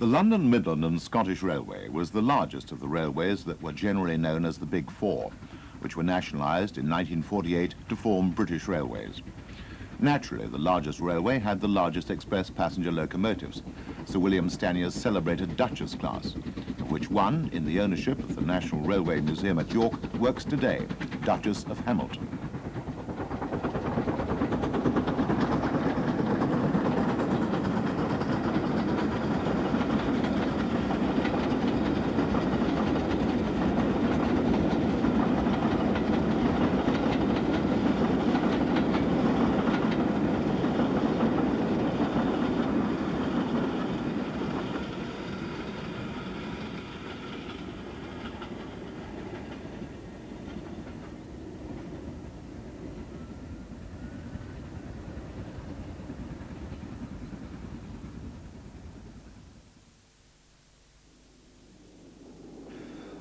The London, Midland and Scottish Railway was the largest of the railways that were generally known as the Big Four, which were nationalised in 1948 to form British Railways. Naturally, the largest railway had the largest express passenger locomotives, Sir William Stanier's celebrated Duchess class, of which one, in the ownership of the National Railway Museum at York, works today, Duchess of Hamilton.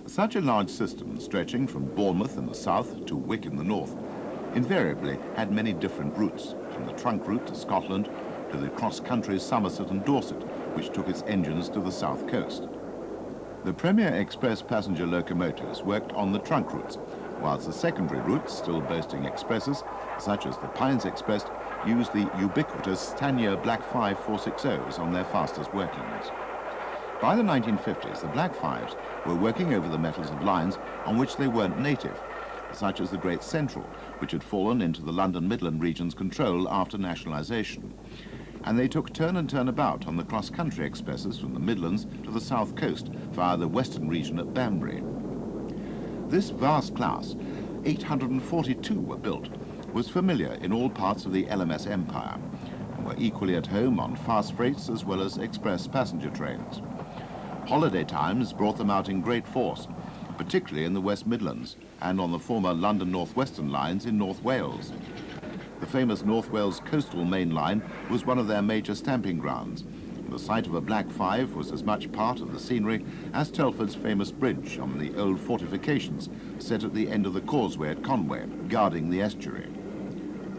Such a large system, stretching from Bournemouth in the south to Wick in the north, invariably had many different routes, from the trunk route to Scotland to the cross-country Somerset and Dorset, which took its engines to the south coast. The premier express passenger locomotives worked on the trunk routes, whilst the secondary routes, still boasting expresses, such as the Pines Express, used the ubiquitous Stanier Black 5 460s on their fastest workings. By the 1950s, the Black Fives were working over the metals of lines on which they weren't native, such as the Great Central, which had fallen into the London Midland region's control after nationalisation. And they took turn and turn about on the cross-country expresses from the Midlands to the south coast via the western region at Banbury. This vast class, 842 were built, was familiar in all parts of the LMS empire, and were equally at home on fast freights as well as express passenger trains. Holiday times brought them out in great force, particularly in the West Midlands and on the former London North Western lines in North Wales. The famous North Wales coastal main line was one of their major stamping grounds. The sight of a Black 5 was as much part of the scenery as Telford's famous bridge on the old fortifications set at the end of the causeway at Conway, guarding the estuary.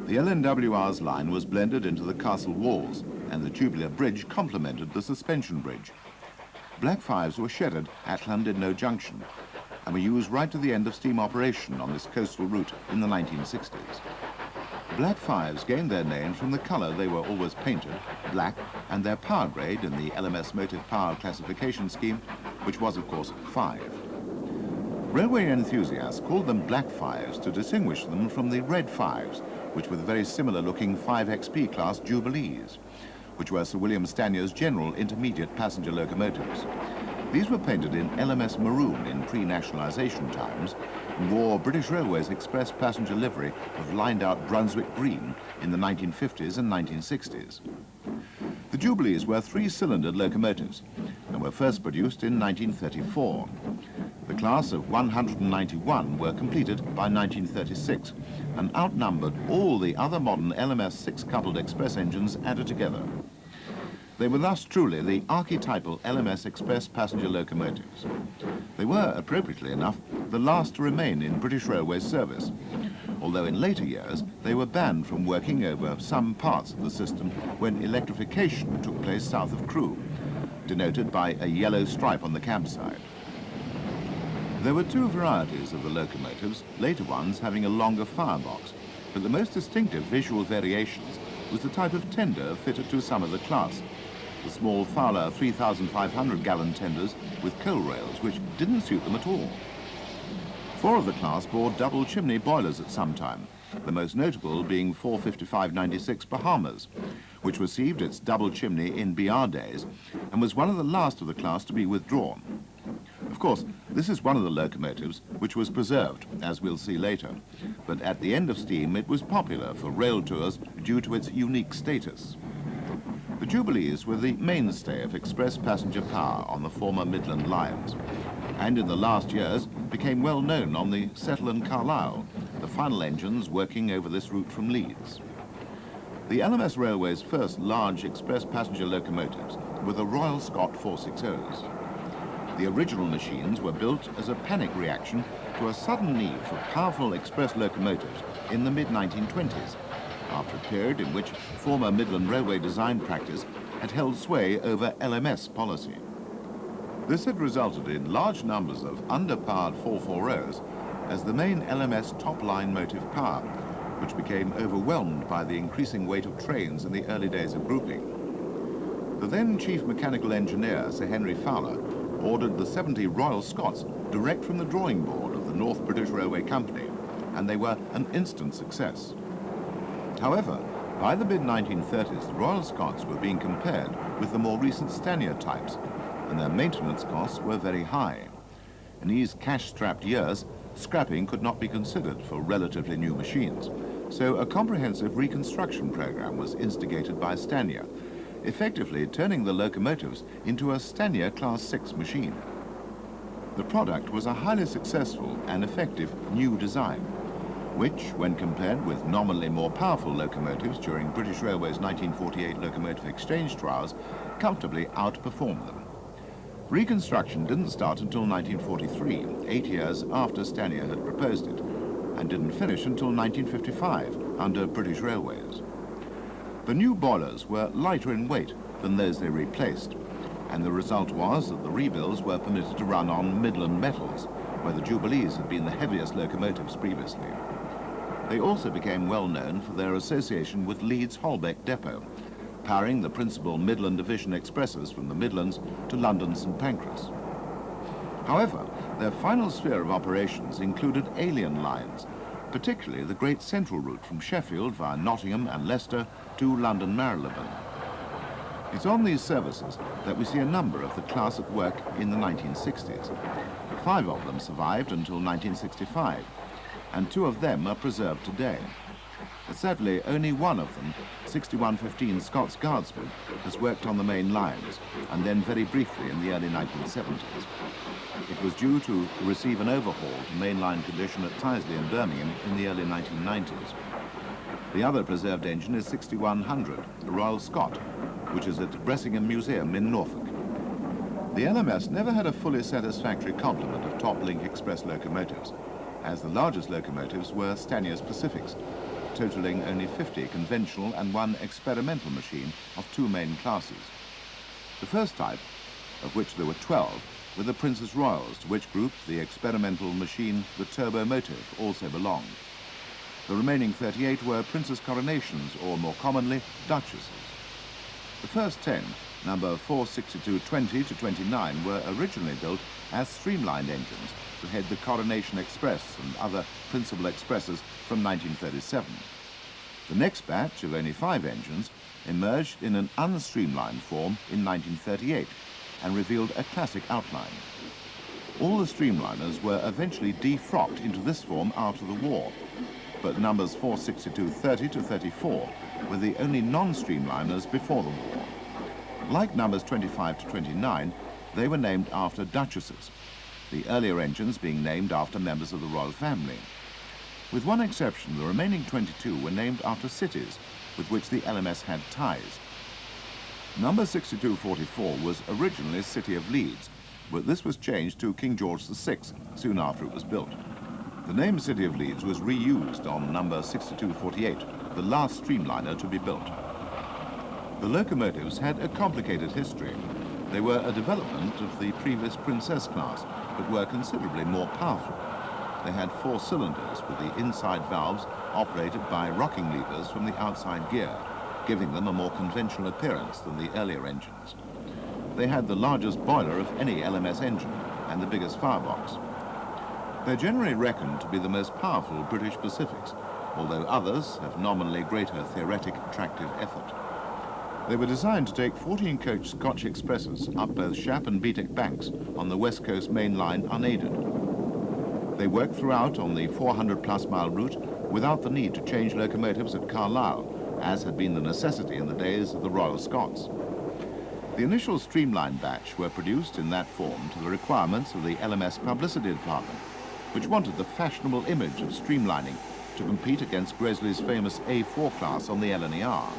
The LNWR's line was blended into the castle walls, and the tubular bridge complemented the suspension bridge. Black 5s were shedded at Llandudno Junction and were used right to the end of steam operation on this coastal route in the 1960s. Black 5s gained their name from the colour they were always painted, black, and their power grade in the LMS motive power classification scheme, which was, of course, 5. Railway enthusiasts called them Black 5s to distinguish them from the Red 5s, which were the very similar-looking 5XP class Jubilees, which were Sir William Stanier's general intermediate passenger locomotives. These were painted in LMS maroon in pre-nationalisation times and wore British Railways express passenger livery of lined-out Brunswick green in the 1950s and 1960s. The Jubilees were three-cylindered locomotives and were first produced in 1934. The class of 191 were completed by 1936 and outnumbered all the other modern LMS six-coupled express engines added together. They were thus truly the archetypal LMS express passenger locomotives. They were, appropriately enough, the last to remain in British Railways service, although in later years they were banned from working over some parts of the system when electrification took place south of Crewe, denoted by a yellow stripe on the cab side. There were two varieties of the locomotives, later ones having a longer firebox, but the most distinctive visual variations was the type of tender fitted to some of the class, the small Fowler 3,500-gallon tenders with coal rails, which didn't suit them at all. 4 of the class bore double chimney boilers at some time, the most notable being 455-96 Bahamas, which received its double chimney in BR days and was one of the last of the class to be withdrawn. Of course, this is one of the locomotives which was preserved, as we'll see later, but at the end of steam it was popular for rail tours due to its unique status. The Jubilees were the mainstay of express passenger power on the former Midland lines, and in the last years became well known on the Settle and Carlisle, the final engines working over this route from Leeds. The LMS Railway's first large express passenger locomotives were the Royal Scot 460s. The original machines were built as a panic reaction to a sudden need for powerful express locomotives in the mid-1920s, after a period in which former Midland Railway design practice had held sway over LMS policy. This had resulted in large numbers of underpowered 440s as the main LMS top-line motive power, which became overwhelmed by the increasing weight of trains in the early days of grouping. The then Chief Mechanical Engineer, Sir Henry Fowler, ordered the 70 Royal Scots direct from the drawing board of the North British Railway Company, and they were an instant success. However, by the mid-1930s, the Royal Scots were being compared with the more recent Stanier types, and their maintenance costs were very high. In these cash-strapped years, scrapping could not be considered for relatively new machines, so a comprehensive reconstruction program was instigated by Stanier, effectively turning the locomotives into a Stanier Class 6 machine. The product was a highly successful and effective new design, which, when compared with nominally more powerful locomotives during British Railway's 1948 locomotive exchange trials, comfortably outperformed them. Reconstruction didn't start until 1943, 8 years after Stanier had proposed it, and didn't finish until 1955 under British Railways. The new boilers were lighter in weight than those they replaced, and the result was that the rebuilds were permitted to run on Midland metals, where the Jubilees had been the heaviest locomotives previously. They also became well known for their association with Leeds Holbeck Depot, powering the principal Midland Division expresses from the Midlands to London St Pancras. However, their final sphere of operations included alien lines, particularly the Great Central route from Sheffield via Nottingham and Leicester to London Marylebone. It's on these services that we see a number of the class at work in the 1960s. 5 of them survived until 1965, and 2 of them are preserved today. Sadly, only one of them, 6115 Scots Guardsman, has worked on the main lines, and then very briefly in the early 1970s. It was due to receive an overhaul to mainline condition at Tyseley and Birmingham in the early 1990s. The other preserved engine is 6100, the Royal Scot, which is at Bressingham Museum in Norfolk. The LMS never had a fully satisfactory complement of top-link express locomotives, as the largest locomotives were Stanier's Pacifics, totaling only 50 conventional and 1 experimental machine of 2 main classes. The first type, of which there were 12, were the Princess Royals, to which group the experimental machine, the Turbo Motive, also belonged. The remaining 38 were Princess Coronations, or more commonly, Duchesses. The first 10, number 46220 to 29, were originally built as streamlined engines to head the Coronation Express and other principal expresses from 1937. The next batch of only 5 engines emerged in an unstreamlined form in 1938 and revealed a classic outline. All the streamliners were eventually defrocked into this form after the war, but numbers 46230 to 34 were the only non-streamliners before the war. Like numbers 25 to 29, they were named after Duchesses, the earlier engines being named after members of the royal family. With one exception, the remaining 22 were named after cities with which the LMS had ties. Number 6244 was originally City of Leeds, but this was changed to King George VI soon after it was built. The name City of Leeds was reused on number 6248, the last streamliner to be built. The locomotives had a complicated history. They were a development of the previous Princess class, but were considerably more powerful. They had 4 cylinders with the inside valves operated by rocking levers from the outside gear, giving them a more conventional appearance than the earlier engines. They had the largest boiler of any LMS engine and the biggest firebox. They're generally reckoned to be the most powerful British Pacifics, although others have nominally greater theoretic tractive effort. They were designed to take 14-coach Scotch expresses up both Shap and Beatec banks on the West Coast main line unaided. They worked throughout on the 400-plus mile route without the need to change locomotives at Carlisle, as had been the necessity in the days of the Royal Scots. The initial streamlined batch were produced in that form to the requirements of the LMS publicity department, which wanted the fashionable image of streamlining to compete against Gresley's famous A4 class on the LNER.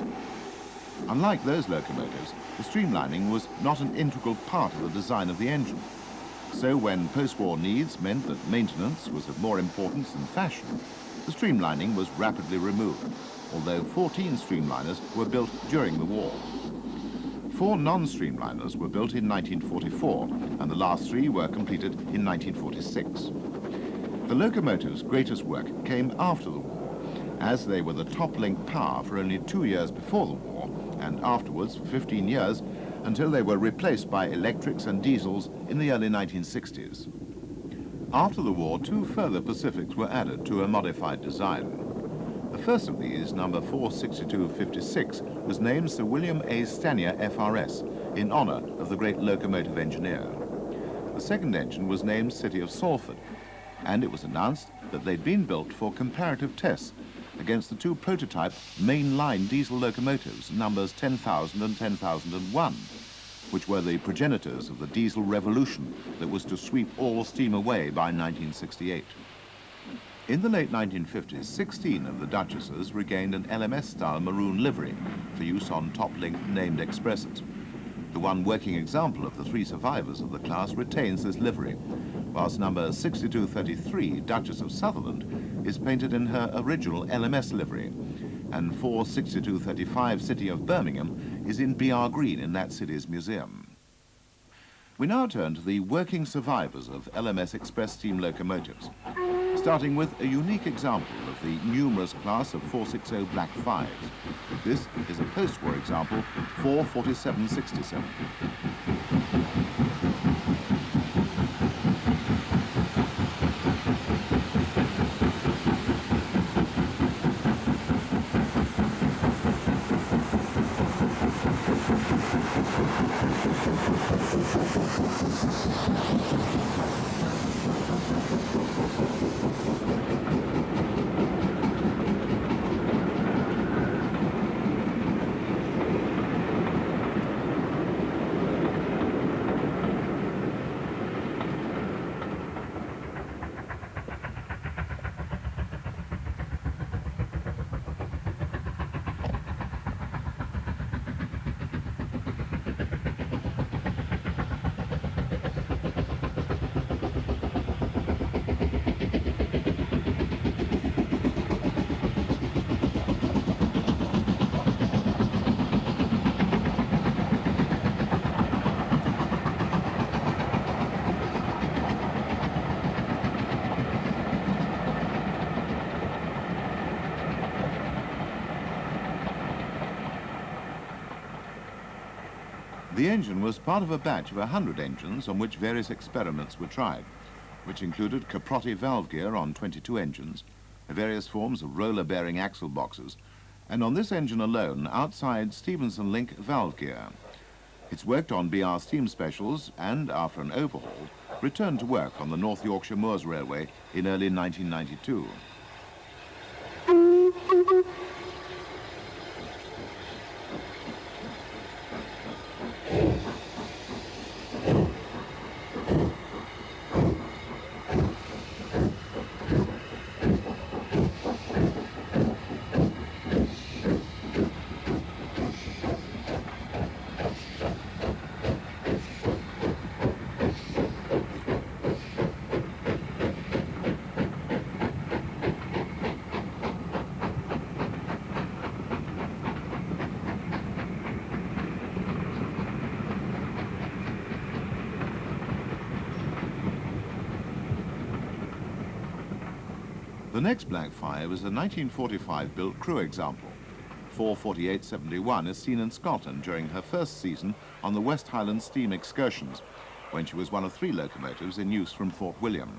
Unlike those locomotives, the streamlining was not an integral part of the design of the engine. So when post-war needs meant that maintenance was of more importance than fashion, the streamlining was rapidly removed, although 14 streamliners were built during the war. 4 non-streamliners were built in 1944, and the last 3 were completed in 1946. The locomotives' greatest work came after the war, as they were the top link power for only 2 years before the war, and afterwards for 15 years, until they were replaced by electrics and diesels in the early 1960s. After the war, 2 further Pacifics were added to a modified design. The first of these, number 46256, was named Sir William A. Stanier FRS, in honor of the great locomotive engineer. The second engine was named City of Salford, and it was announced that they'd been built for comparative tests against the 2 prototype main-line diesel locomotives, numbers 10,000 and 10,001, which were the progenitors of the diesel revolution that was to sweep all steam away by 1968. In the late 1950s, 16 of the Duchesses regained an LMS-style maroon livery for use on top-link named expresses. The one working example of the 3 survivors of the class retains this livery, whilst number 6233, Duchess of Sutherland, is painted in her original LMS livery, and 46235, City of Birmingham, is in BR green in that city's museum. We now turn to the working survivors of LMS express steam locomotives, starting with a unique example of the numerous class of 460 Black 5s. This is a post-war example, 44767. The engine was part of a batch of 100 engines on which various experiments were tried, which included Caprotti valve gear on 22 engines, various forms of roller-bearing axle boxes, and on this engine alone, outside Stephenson Link valve gear. It's worked on BR steam specials and, after an overhaul, returned to work on the North Yorkshire Moors Railway in early 1992. The next Black 5 is a 1945 built crew example. 44871 is seen in Scotland during her first season on the West Highland steam excursions, when she was one of 3 locomotives in use from Fort William.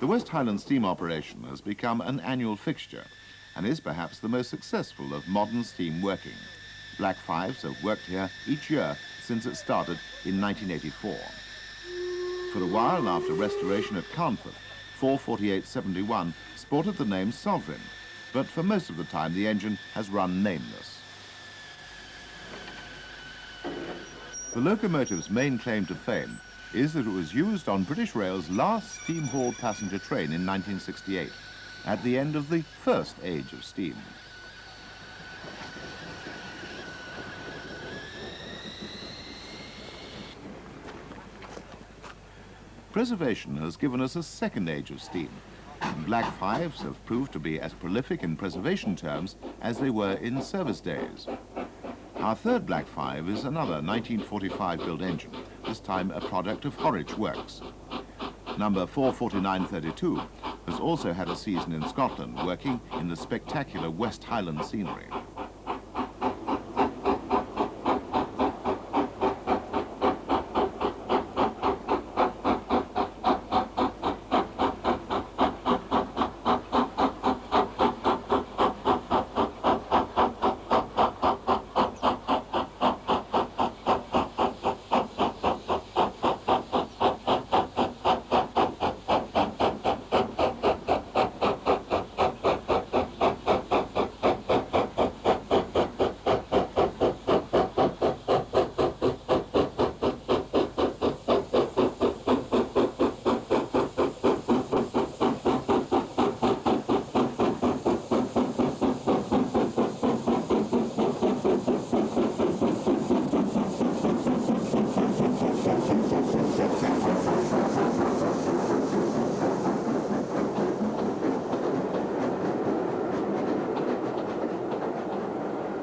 The West Highland steam operation has become an annual fixture and is perhaps the most successful of modern steam working. Black Fives have worked here each year since it started in 1984. For a while after restoration at Carnforth, 44871 sported the name Sovereign, but for most of the time the engine has run nameless. The locomotive's main claim to fame is that it was used on British Rail's last steam-hauled passenger train in 1968, at the end of the first age of steam. Preservation has given us a second age of steam. Black Fives have proved to be as prolific in preservation terms as they were in service days. Our third Black Five is another 1945-built engine, this time a product of Horwich Works. Number 44932 has also had a season in Scotland, working in the spectacular West Highland scenery.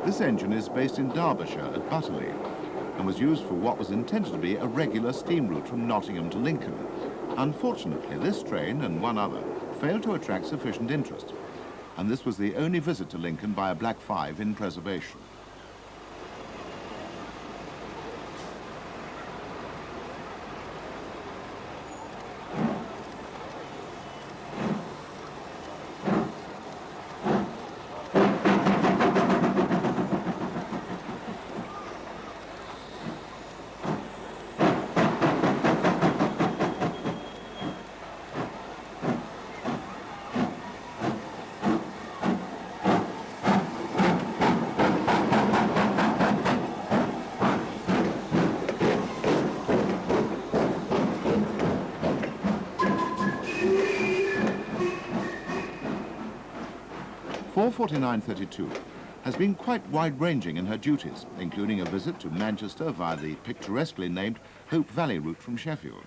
This engine is based in Derbyshire at Butterley and was used for what was intended to be a regular steam route from Nottingham to Lincoln. Unfortunately, this train and one other failed to attract sufficient interest, and this was the only visit to Lincoln by a Black Five in preservation. Four 4932 has been quite wide-ranging in her duties, including a visit to Manchester via the picturesquely named Hope Valley route from Sheffield.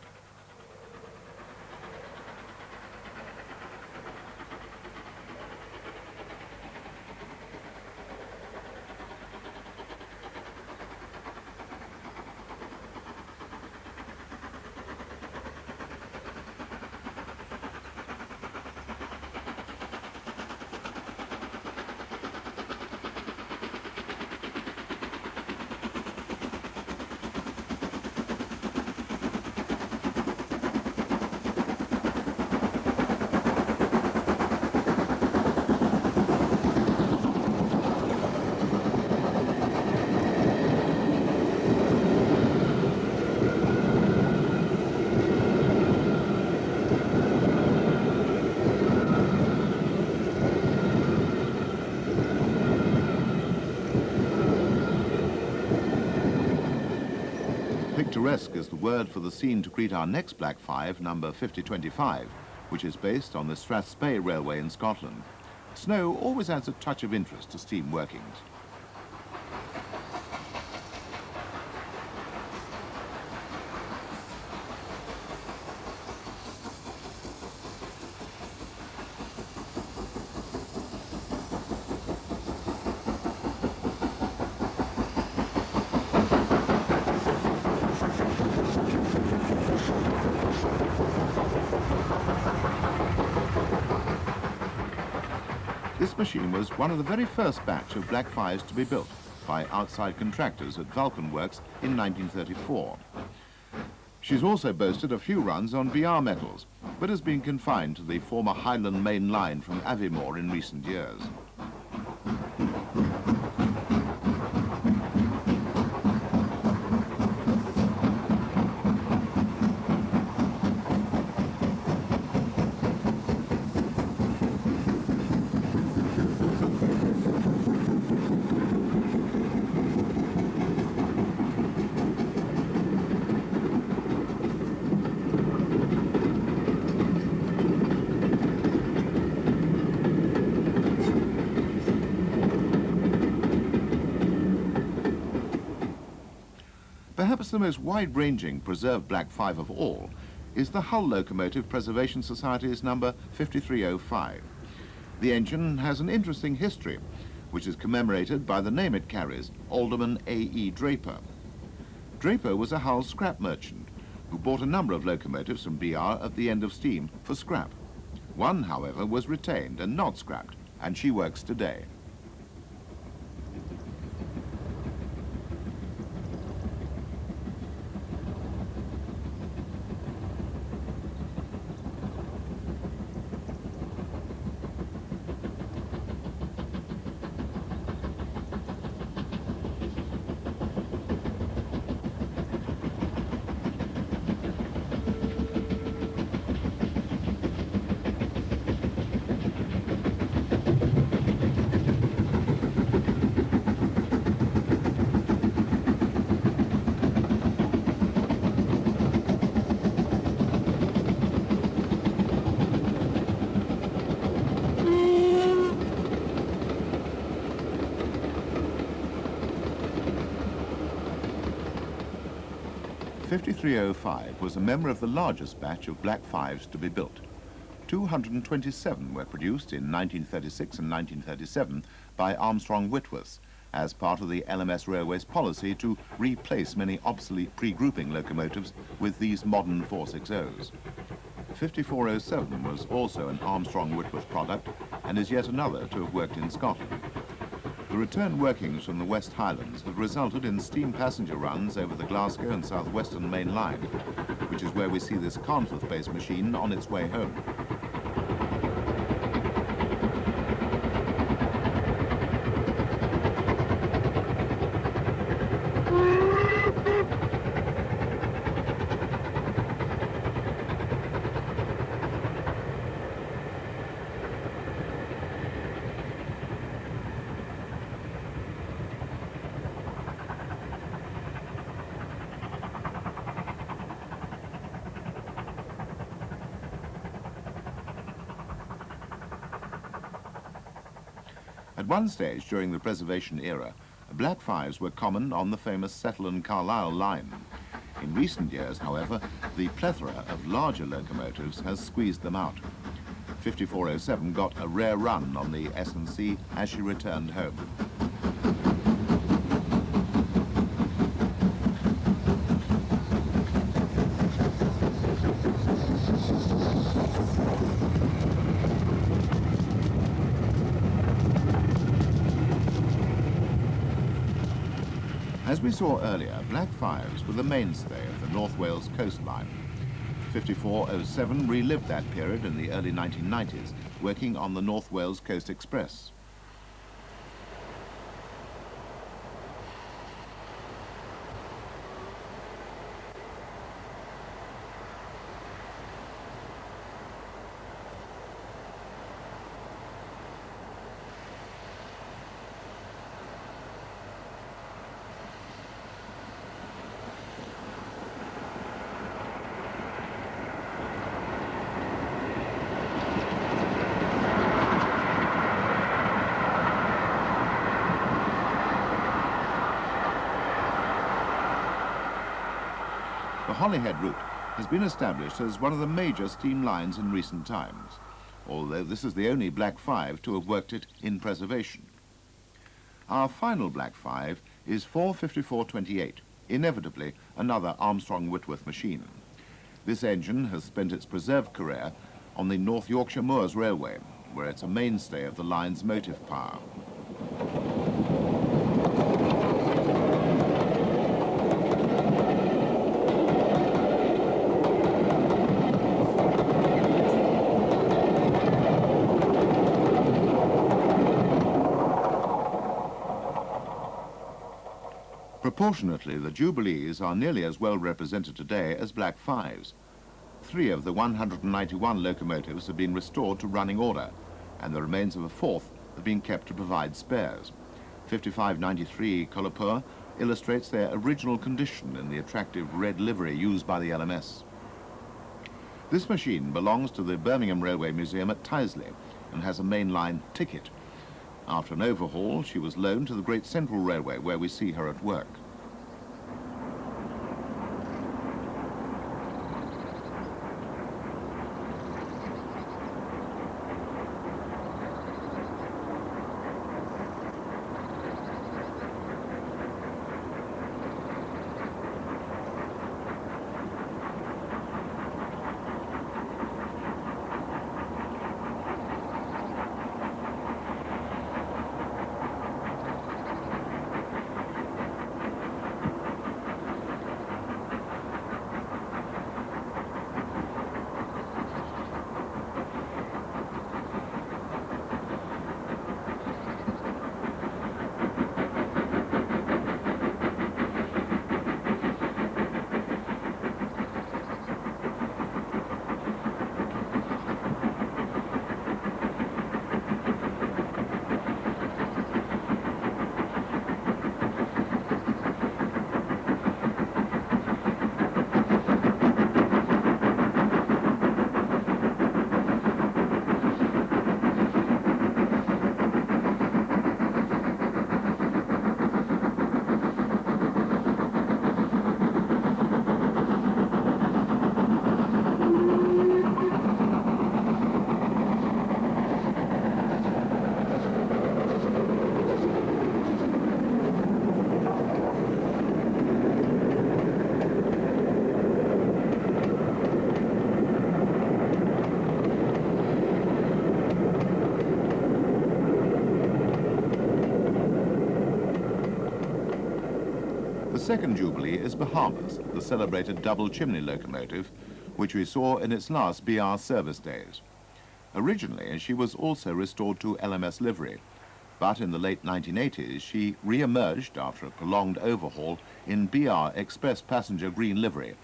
Picturesque is the word for the scene to greet our next Black Five, number 5025, which is based on the Strathspey Railway in Scotland. Snow always adds a touch of interest to steam workings. This machine was one of the very first batch of Black Fives to be built by outside contractors at Vulcan Works in 1934. She's also boasted a few runs on BR metals, but has been confined to the former Highland main line from Aviemore in recent years. Perhaps the most wide-ranging preserved Black 5 of all is the Hull Locomotive Preservation Society's number 5305. The engine has an interesting history, which is commemorated by the name it carries, Alderman A.E. Draper. Draper was a Hull scrap merchant who bought a number of locomotives from BR at the end of steam for scrap. One, however, was retained and not scrapped, and she works today. .5305 was a member of the largest batch of Black 5s to be built. 227 were produced in 1936 and 1937 by Armstrong Whitworth as part of the LMS Railways policy to replace many obsolete pre-grouping locomotives with these modern 460s. 5407 was also an Armstrong Whitworth product and is yet another to have worked in Scotland. The return workings from the West Highlands have resulted in steam passenger runs over the Glasgow and South Western Main Line, which is where we see this Carnforth-based machine on its way home. At one stage during the preservation era, Black 5s were common on the famous Settle and Carlisle line. In recent years, however, the plethora of larger locomotives has squeezed them out. 5407 got a rare run on the S&C as she returned home. As we saw earlier, Black 5s were the mainstay of the North Wales coastline. 5407 relived that period in the early 1990s, working on the North Wales Coast Express. The Holyhead route has been established as one of the major steam lines in recent times, although this is the only Black 5 to have worked it in preservation. Our final Black 5 is 45428, inevitably another Armstrong Whitworth machine. This engine has spent its preserved career on the North Yorkshire Moors Railway, where it's a mainstay of the line's motive power. Proportionately, the Jubilees are nearly as well represented today as Black Fives. 3 of the 191 locomotives have been restored to running order, and the remains of a 4th have been kept to provide spares. 5593 Colopur illustrates their original condition in the attractive red livery used by the LMS. This machine belongs to the Birmingham Railway Museum at Tyseley and has a mainline ticket. After an overhaul, she was loaned to the Great Central Railway, where we see her at work. The second Jubilee is Bahamas, the celebrated double chimney locomotive, which we saw in its last BR service days. Originally, she was also restored to LMS livery, but in the late 1980s, she re-emerged after a prolonged overhaul in BR Express passenger green livery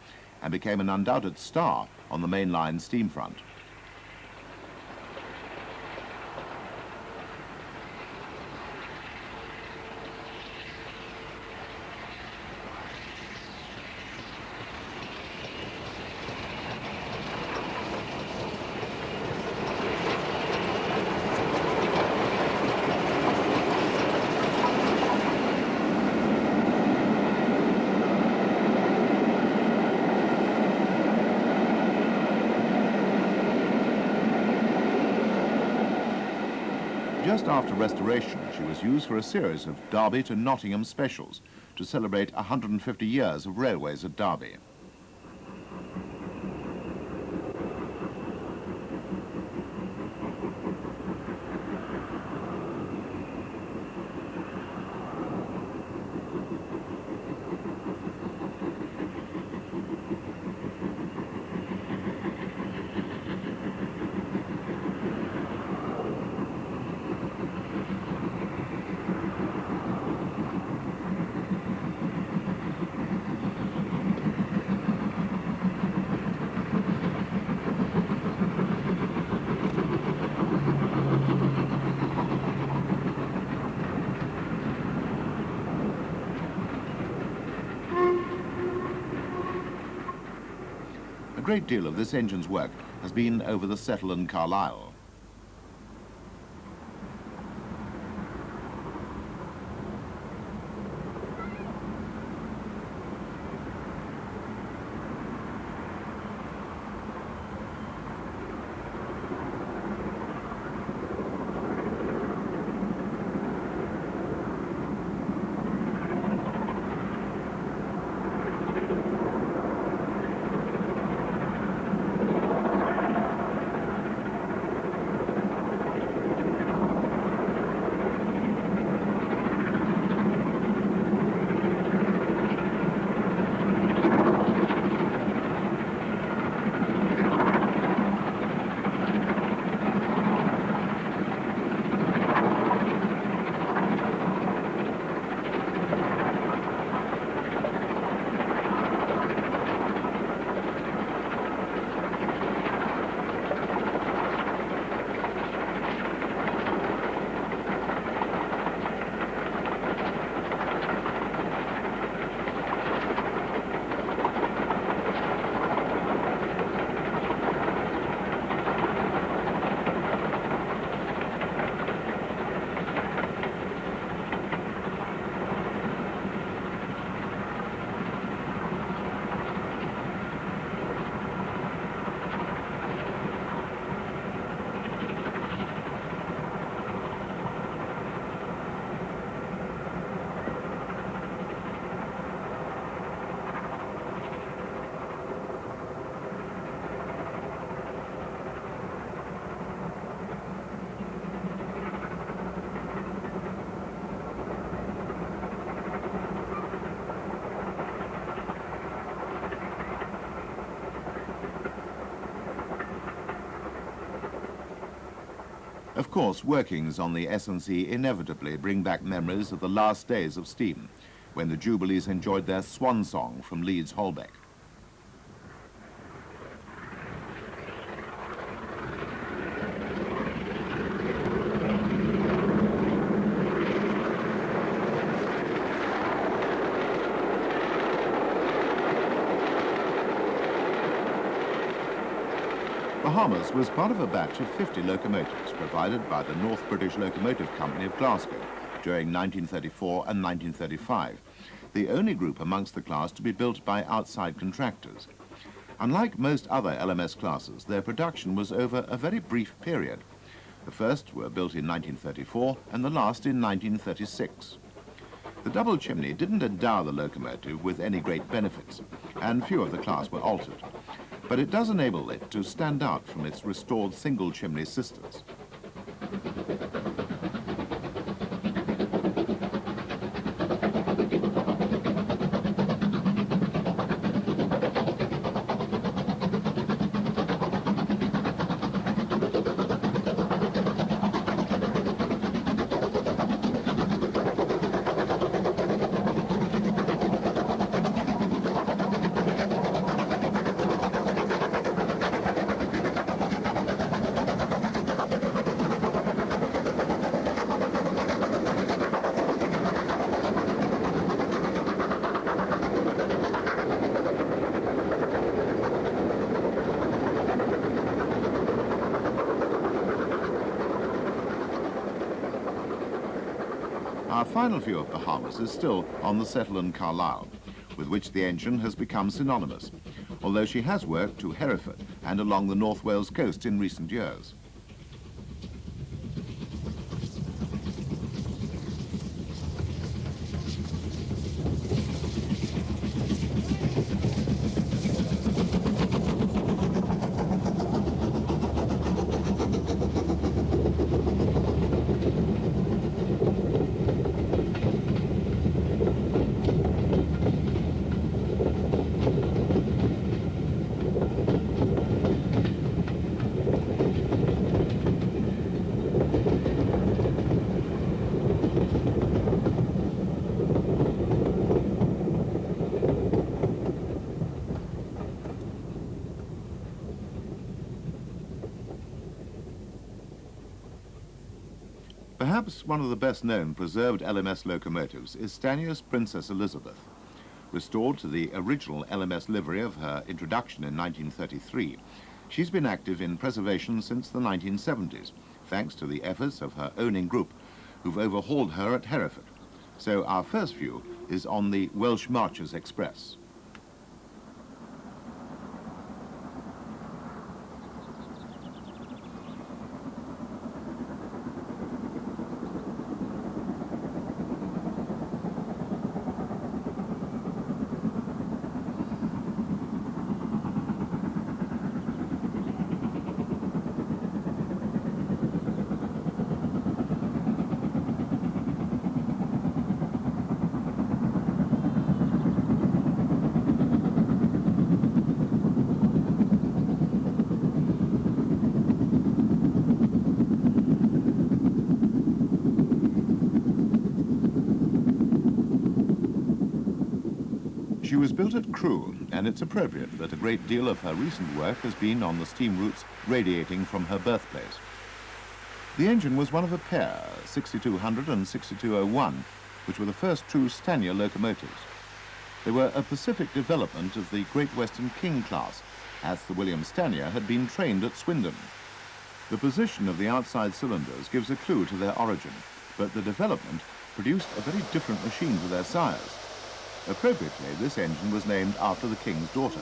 and became an undoubted star on the mainline steam front. Just after restoration, she was used for a series of Derby to Nottingham specials to celebrate 150 years of railways at Derby. A great deal of this engine's work has been over the Settle and Carlisle. Of course, workings on the S&C inevitably bring back memories of the last days of steam, when the Jubilees enjoyed their swan song from Leeds Holbeck. Bahamas was part of a batch of 50 locomotives provided by the North British Locomotive Company of Glasgow during 1934 and 1935, the only group amongst the class to be built by outside contractors. Unlike most other LMS classes, their production was over a very brief period. The first were built in 1934 and the last in 1936. The double chimney didn't endow the locomotive with any great benefits, and few of the class were altered. But it does enable it to stand out from its restored single chimney sisters. Our final view of Bahamas is still on the Settle and Carlisle, with which the engine has become synonymous, although she has worked to Hereford and along the North Wales coast in recent years. Perhaps one of the best-known preserved LMS locomotives is Stanya's Princess Elizabeth. Restored to the original LMS livery of her introduction in 1933, she's been active in preservation since the 1970s, thanks to the efforts of her owning group, who've overhauled her at Hereford. So our first view is on the Welsh Marchers Express. She was built at Crewe, and it's appropriate that a great deal of her recent work has been on the steam routes radiating from her birthplace. The engine was one of a pair, 6200 and 6201, which were the first true Stanya locomotives. They were a Pacific development of the Great Western King class, as the William Stanya had been trained at Swindon. The position of the outside cylinders gives a clue to their origin, but the development produced a very different machine to their sires. Appropriately, this engine was named after the King's daughter.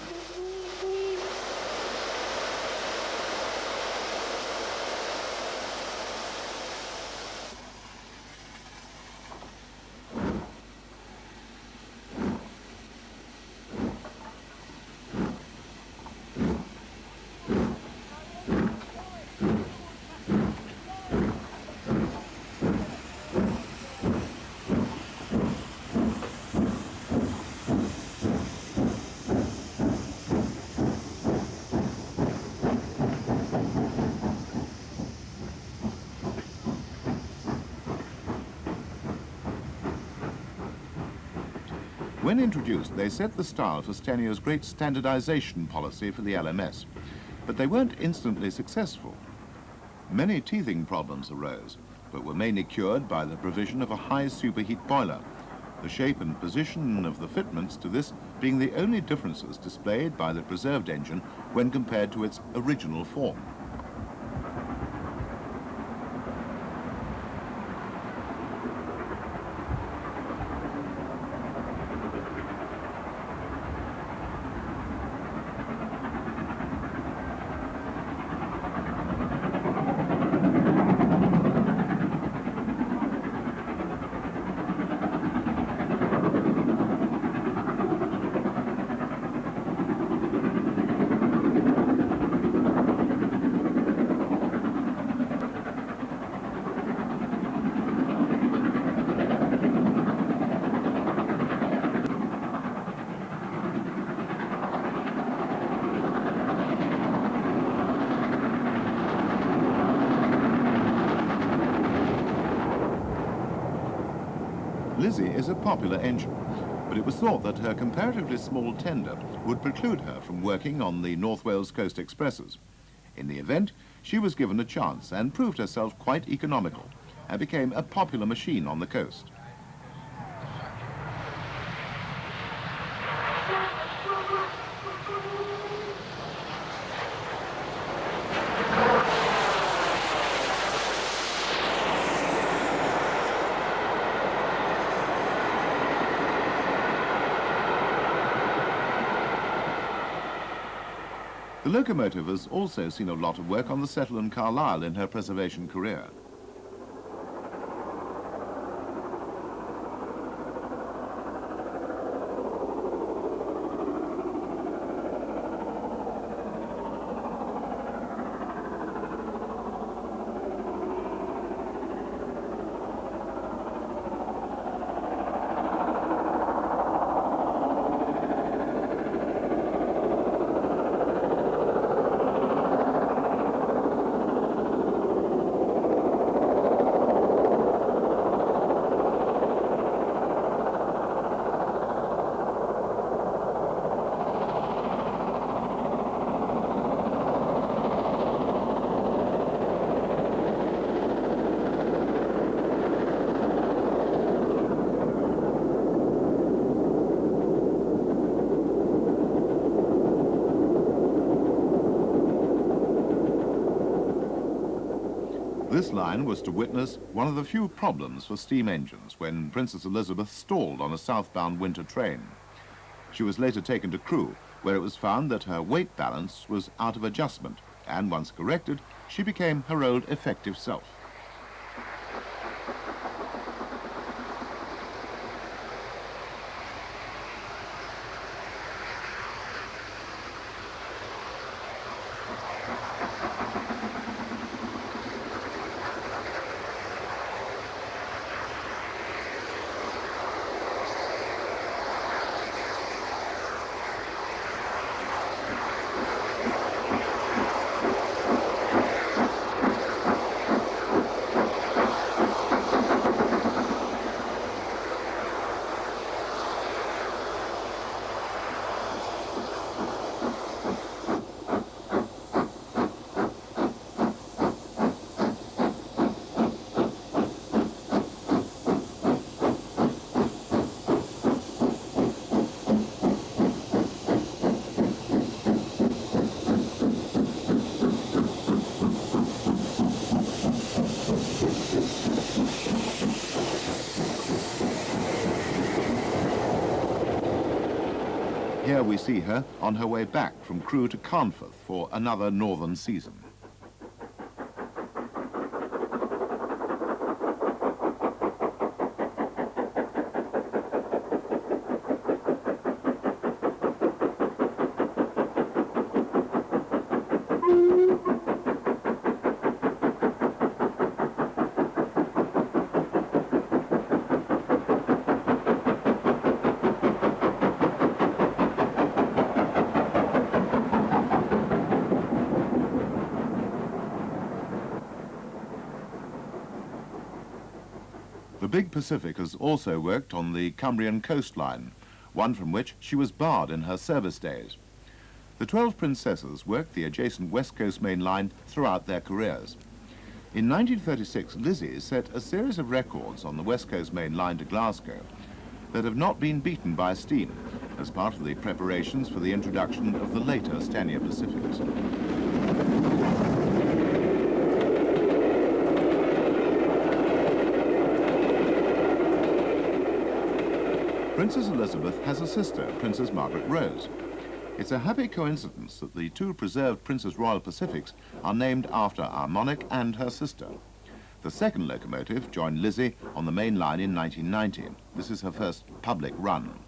When introduced, they set the style for Stenio's great standardization policy for the LMS, but they weren't instantly successful. Many teething problems arose, but were mainly cured by the provision of a high superheat boiler, the shape and position of the fitments to this being the only differences displayed by the preserved engine when compared to its original form. Lizzie is a popular engine, but it was thought that her comparatively small tender would preclude her from working on the North Wales Coast Expresses. In the event, she was given a chance and proved herself quite economical and became a popular machine on the coast. The locomotive has also seen a lot of work on the Settle and Carlisle in her preservation career. This line was to witness one of the few problems for steam engines when Princess Elizabeth stalled on a southbound winter train. She was later taken to Crewe, where it was found that her weight balance was out of adjustment, and once corrected, she became her old effective self. Here we see her on her way back from Crewe to Carnforth for another northern season. The Big Pacific has also worked on the Cumbrian coastline, one from which she was barred in her service days. The 12 princesses worked the adjacent West Coast Main Line throughout their careers. In 1936, Lizzie set a series of records on the West Coast Main Line to Glasgow that have not been beaten by steam as part of the preparations for the introduction of the later Stania Pacifics. Princess Elizabeth has a sister, Princess Margaret Rose. It's a happy coincidence that the two preserved Princess Royal Pacifics are named after our monarch and her sister. The second locomotive joined Lizzie on the main line in 1990. This is her first public run.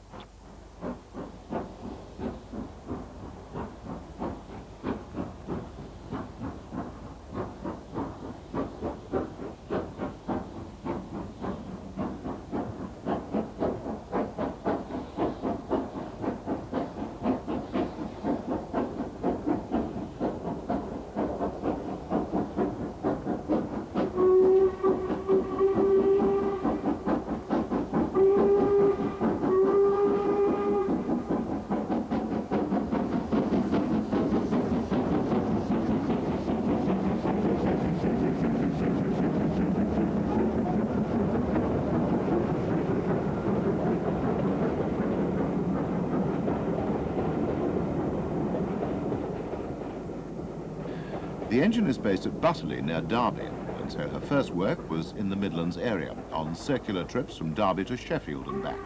The engine is based at Butterley near Derby, and so her first work was in the Midlands area, on circular trips from Derby to Sheffield and back.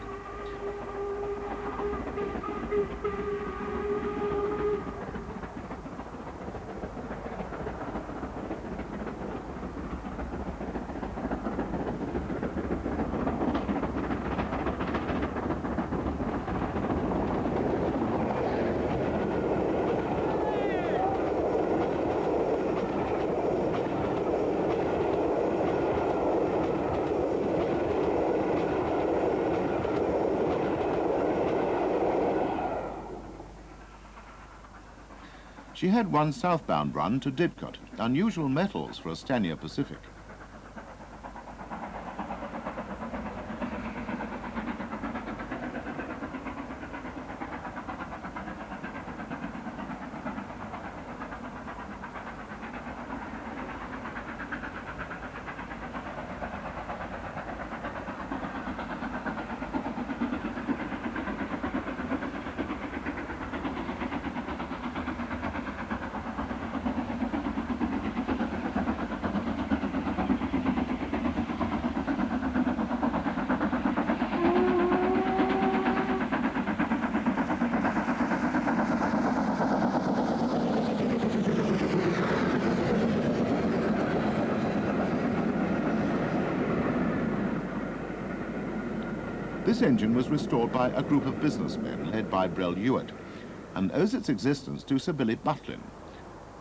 She had one southbound run to Didcot, unusual metals for a Stania Pacific. This engine was restored by a group of businessmen led by Brell Hewitt and owes its existence to Sir Billy Butlin.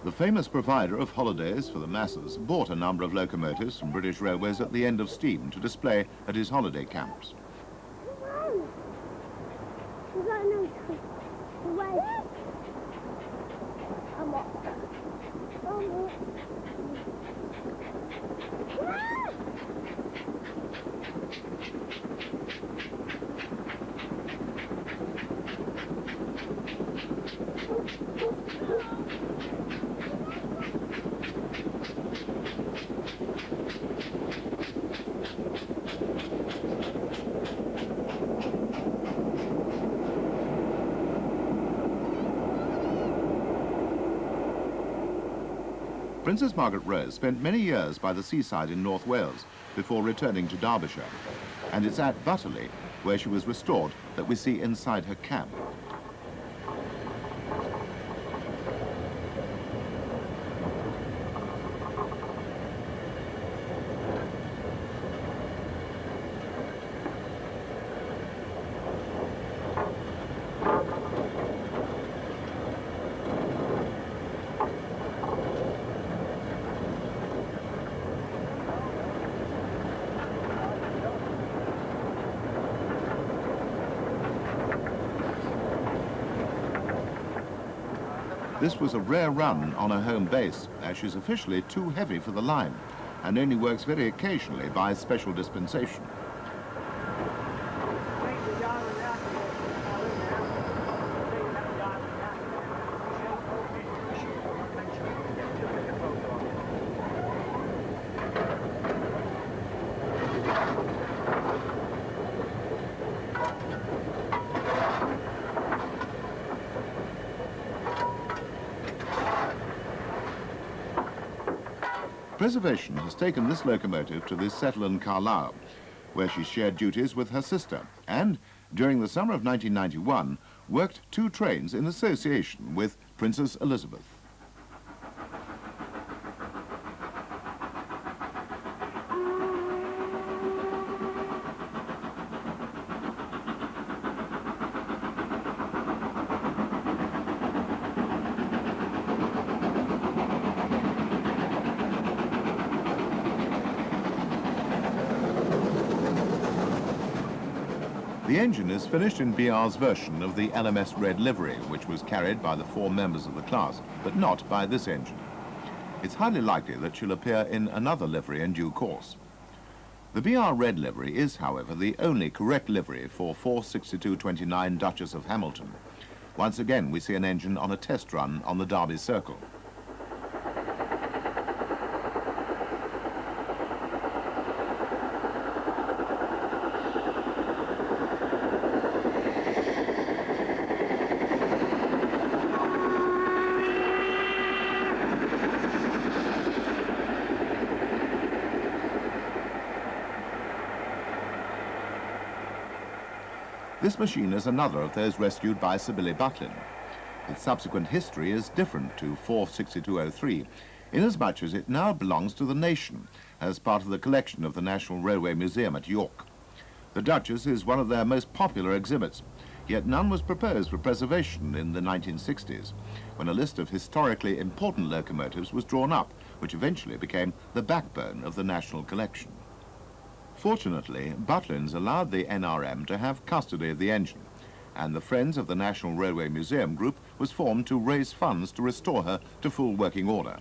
The famous provider of holidays for the masses bought a number of locomotives from British Railways at the end of steam to display at his holiday camps. Princess Margaret Rose spent many years by the seaside in North Wales before returning to Derbyshire, and it's at Butterley, where she was restored, that we see inside her camp. This was a rare run on her home base, as she's officially too heavy for the line and only works very occasionally by special dispensation. Preservation has taken this locomotive to the Settle and Carlisle, where she shared duties with her sister and, during the summer of 1991, worked 2 trains in association with Princess Elizabeth. The engine is finished in BR's version of the LMS red livery, which was carried by the 4 members of the class, but not by this engine. It's highly likely that she'll appear in another livery in due course. The BR red livery is, however, the only correct livery for 46229 Duchess of Hamilton. Once again, we see an engine on a test run on the Derby Circle. This machine is another of those rescued by Sir Billy Butlin. Its subsequent history is different to 46203, inasmuch as it now belongs to the nation as part of the collection of the National Railway Museum at York. The Duchess is one of their most popular exhibits, yet none was proposed for preservation in the 1960s, when a list of historically important locomotives was drawn up, which eventually became the backbone of the national collection. Fortunately, Butlins allowed the NRM to have custody of the engine, and the Friends of the National Railway Museum Group was formed to raise funds to restore her to full working order.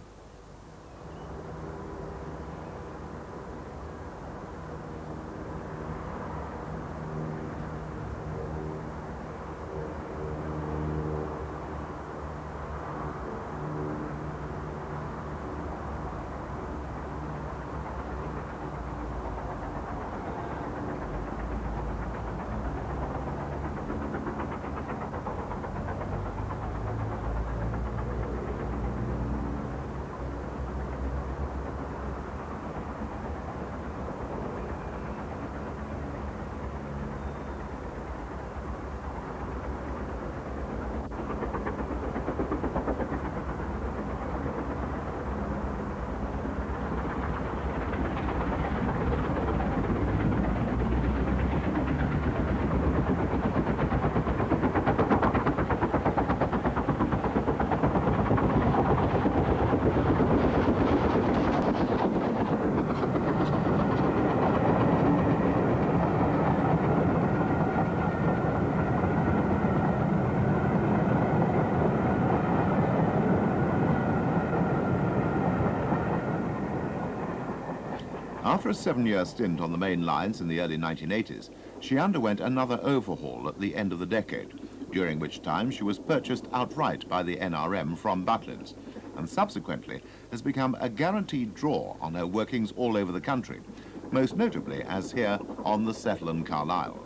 After a 7-year stint on the main lines in the early 1980s, she underwent another overhaul at the end of the decade, during which time she was purchased outright by the NRM from Butlins, and subsequently has become a guaranteed draw on her workings all over the country, most notably as here on the Settle and Carlisle.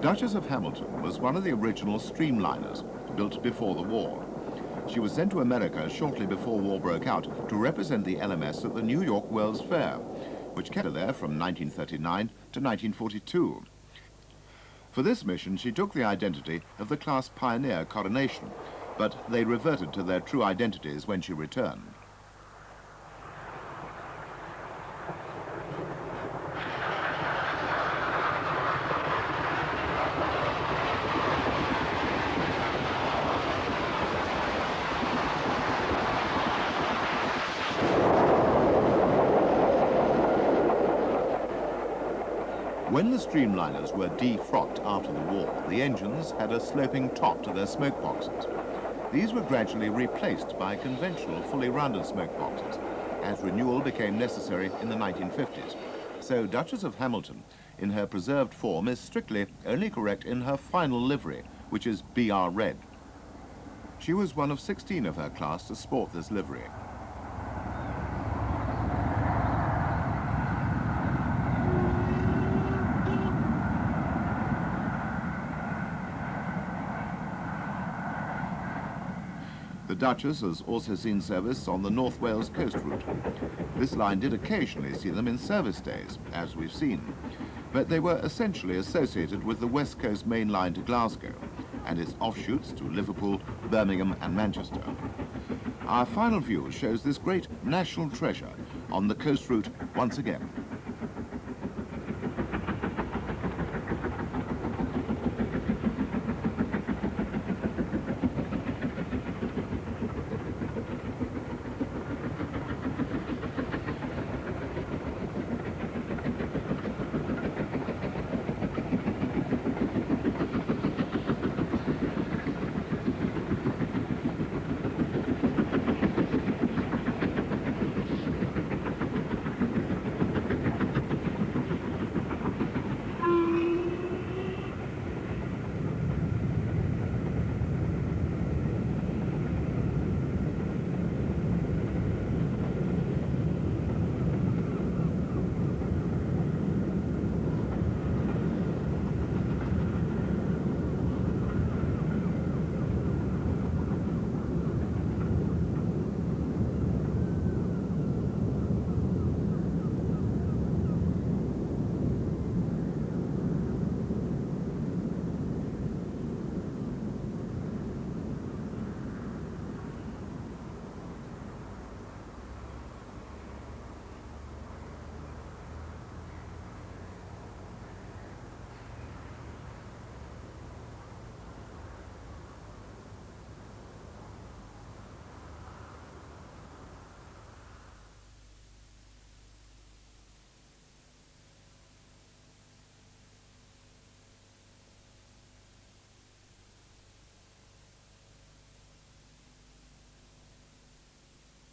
Duchess of Hamilton was one of the original streamliners, built before the war. She was sent to America shortly before war broke out to represent the LMS at the New York World's Fair, which kept her there from 1939 to 1942. For this mission, she took the identity of the class Pioneer Coronation, but they reverted to their true identities when she returned. When the streamliners were defrocked after the war, the engines had a sloping top to their smoke boxes. These were gradually replaced by conventional fully rounded smoke boxes, as renewal became necessary in the 1950s. So Duchess of Hamilton, in her preserved form, is strictly only correct in her final livery, which is BR Red. She was one of 16 of her class to sport this livery. The Duchess has also seen service on the North Wales coast route. This line did occasionally see them in service days, as we've seen, but they were essentially associated with the West Coast main line to Glasgow and its offshoots to Liverpool, Birmingham and Manchester. Our final view shows this great national treasure on the coast route once again.